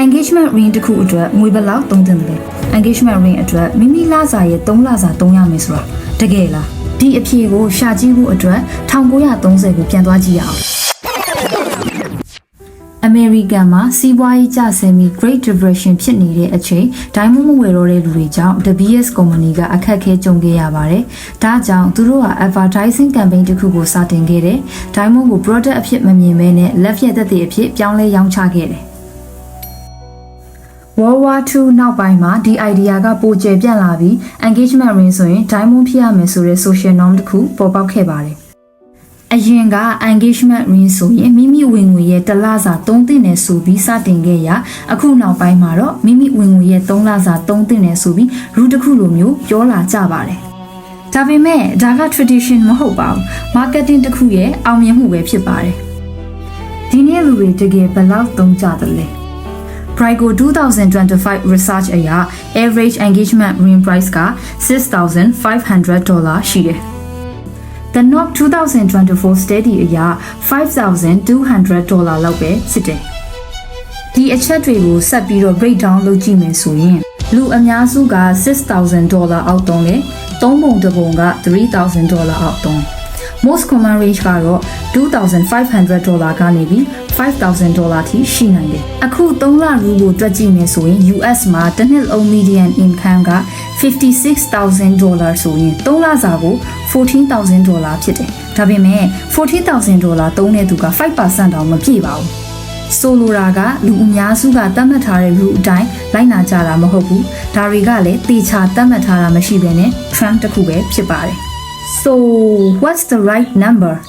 engagement ring တစ်ခုအတွက်ငွေဘယ်လောက်သုံးသင့်တယ်လဲ engagement ring အတွက်မိမိလစာရဲ့3လစာသုံးရမယ်ဆိုတာတကယ်လားဒီအဖြေကိုရှာကြည့်ဖို့အတွက်1930ကိုပြန်သွားကြည့်ရအောင်အမေရိကန်မှာစီးပွားရေးကျဆင်းပြီး Great Depression ဖြစ်နေတဲ့အချိန် Diamond မဝယ်တော့တဲ့လူတွေကြောင့် WBS ကုမ္ပဏီကအခက်အခဲကြုံခဲ့ရပါတယ်။ဒါကြောင့်သူတို့က advertising campaign တစ်ခုကိုစတင်ခဲ့တယ်။ Diamond ကို product အဖြစ်မမြင်ဘဲနဲ့လက်ဖြတ်သက်သေအဖြစ်ပြောင်းလဲရောင်းချခဲ့တယ်။ World War II နောက်ပိုင်းမှာဒီ idea ကပိုကျယ်ပြန့်လာပြီး engagement ring ဆိုရင် Diamond ဖြစ်ရမယ်ဆိုတဲ့ social norm တစ်ခုပေါ်ပေါက်ခဲ့ပါတယ်။အရင်က engagement ring ဆိုရင်မိမိဝင်ငွေရဲ့1လစာ3သိန်းနဲ့ဆိုပြီးစတင်ခဲ့ရအခုနောက်ပိုင်းမှာတော့မိမိဝင်ငွေရဲ့3လစာ3သိန်းနဲ့ဆိုပြီး route တစ်ခုလိုမျိုးပြောလာကြပါတယ်။ဒါပေမဲ့ဒါက tradition မဟုတ်ပါဘူး။ marketing တစ်ခုရဲ့အောင်မြင်မှုပဲဖြစ်ပါတယ်။ဒီနေ့လူတွေတကယ်ဘယ်လောက်သုံးကြသလဲ။ Brigo 2025 research အရ average engagement ring price က$6,500 ရှိတယ်။ The Knock 2024 study အရ$5,200 လောက်ပဲဖြစ်တယ်။ဒီအချက်တွေကိုဆက်ပြီးတော့ break down လုပ်ကြည့်မယ်ဆိုရင်လူအများစုက$6,000 အောက်သုံးတယ်။သုံးပုံတစ်ပုံက$3,000 အောက်သုံး။ Most common range ကတော့$2,500 ကနေပြီး$5,000 ထိရှိနိုင်တယ်။အခု3လရူကိုတွက်ကြည့်မယ်ဆိုရင် US မှာတစ်နှစ်လုံး median income က$56,000 ဆိုရင်3လစာကို$14,000 ဖြစ်တယ်။ဒါပေမဲ့$14,000 သုံးတဲ့သူက5% တောင်မပြည့်ပါဘူး။ဆိုလိုတာကလူအများစုကသတ်မှတ်ထားတဲ့ rule အတိုင်းလိုက်နာကြတာမဟုတ်ဘူး။ဒါတွေကလည်းသေချာသတ်မှတ်ထားတာမရှိဘဲနဲ့ trend တစ်ခုပဲဖြစ်ပါတယ်။ So what's the right number?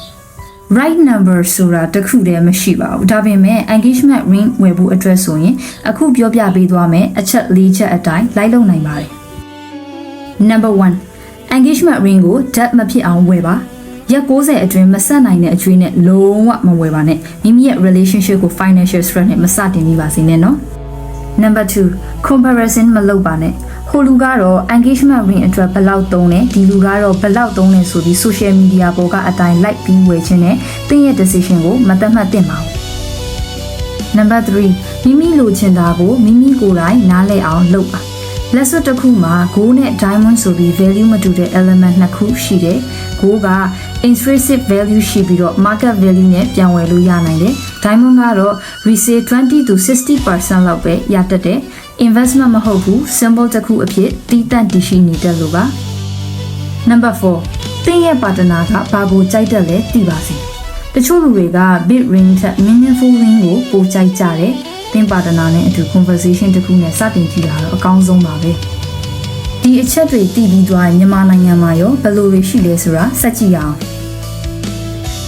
Right number ဆိုတာတခုတည်းမရှိပါဘူး။ဒါပေမဲ့ engagement ring ဝယ်ဖို့အတွက်ဆိုရင်အခုပြောပြပေးသွားမယ်အချက်၄ချက်အတိုင်းလိုက်လုပ်နိုင်ပါတယ်။ Number 1 engagement ring ကို debt မဖြစ်အောင်ဝယ်ပါ။ရက်60အတွင်းမဆက်နိုင်တဲ့အကျွေးနဲ့လုံးဝမဝယ်ပါနဲ့။မိမိရဲ့ relationship ကို financial stress နဲ့မစတင်မိပါစေနဲ့နော်။ Number 2 comparison မလုပ်ပါနဲ့။ဟိုလူကတော့ engagement ring အတွက်ဘယ်လောက်သုံးလဲဒီလူကတော့ဘယ်လောက်သုံးလဲဆိုပြီး social media ပေါ်ကအတိုင်း like ပြီးဝယ်ခြင်းနဲ့သင်ရဲ့ decision ကိုမသတ်မှတ်သင့်ပါဘူး။ Number 3မိမိလိုချင်တာကိုမိမိကိုယ်တိုင်နားလည်အောင်လုပ်ပါ။လက်စွပ်တစ်ခုမှာ gold နဲ့ diamond ဆိုပြီး value မတူတဲ့ element နှစ်ခုရှိတယ်။ gold က intrinsic value ရှိပြီးတော့ market value နဲ့ပြန်ဝယ်လို့ရနိုင်တယ်။ diamond ကတော့ resale 20 to 60% လောက်ပဲရတတ်တယ်။ investment မဟုတ်ဘူး symbol တစ်ခုအဖြစ်တည်တံ့တည်ရှိနေတဲ့လို့ပါ Number 4သင်ရဲ့ partner ကဘာကိုကြိုက်တယ်လဲသိပါစေတချို့လူတွေက big ring ထက် meaningful ring ကိုပိုကြိုက်ကြတယ်သင် partner နဲ့အတူ conversation တစ်ခုနဲ့စတင်ကြည့်တာတော့အကောင်းဆုံးပါပဲဒီအချက်တွေသိပြီးသွားရင်မြန်မာနိုင်ငံမှာရောဘယ်လိုတွေရှိလဲဆိုတာစက်ကြည့်အောင်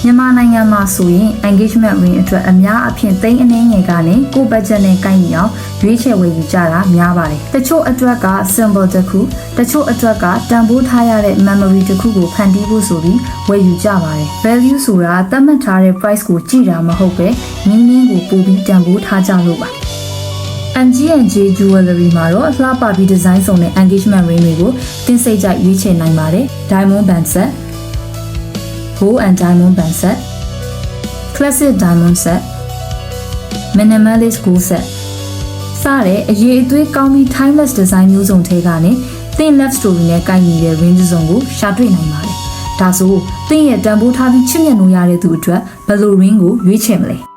မြန်မာနိုင်ငံမှာဆိုရင် engagement ring အတွက်အများအပြားသိန်းအနည်းငယ်ကနေကိုယ့် budget နဲ့ကိုက်ညီအောင်ရွေးချယ်ဝယ်ယူကြတာများပါတယ်။တချို့အတွက်က symbol တစ်ခုတချို့အတွက်ကတန်ဖိုးထားရတဲ့ memory တစ်ခုကိုဖန်တီးဖို့ဆိုပြီးဝယ်ယူကြပါတယ်။ value ဆိုတာသတ်မှတ်ထားတဲ့ price ကိုကြည့်တာမဟုတ်ပဲ meaning ကိုပို့ပြီးတန်ဖိုးထားကြလို့ပါ။ MG&J Jewelry မှာတော့လှပပြီး design ဆောင်တဲ့ engagement ring တွေကိုသင်စိတ်ကြိုက်ရွေးချယ်နိုင်ပါတယ်။ diamond band set Gold and diamond band set, classic diamond set, minimalist gold set စတဲ့အရေးအသွေးကောင်းပြီး timeless design မျိုးစုံထဲကနေသင် love story နဲ့ကိုက်ညီတဲ့ ring စုံကိုရှာတွေ့နိုင်ပါတယ်။ဒါဆိုသင်ရဲ့တန်ဖိုးထားပြီးချစ်မြတ်လို့ရတဲ့သူအတွက်ဘယ်လို ring ကိုရွေးချယ်မလဲ။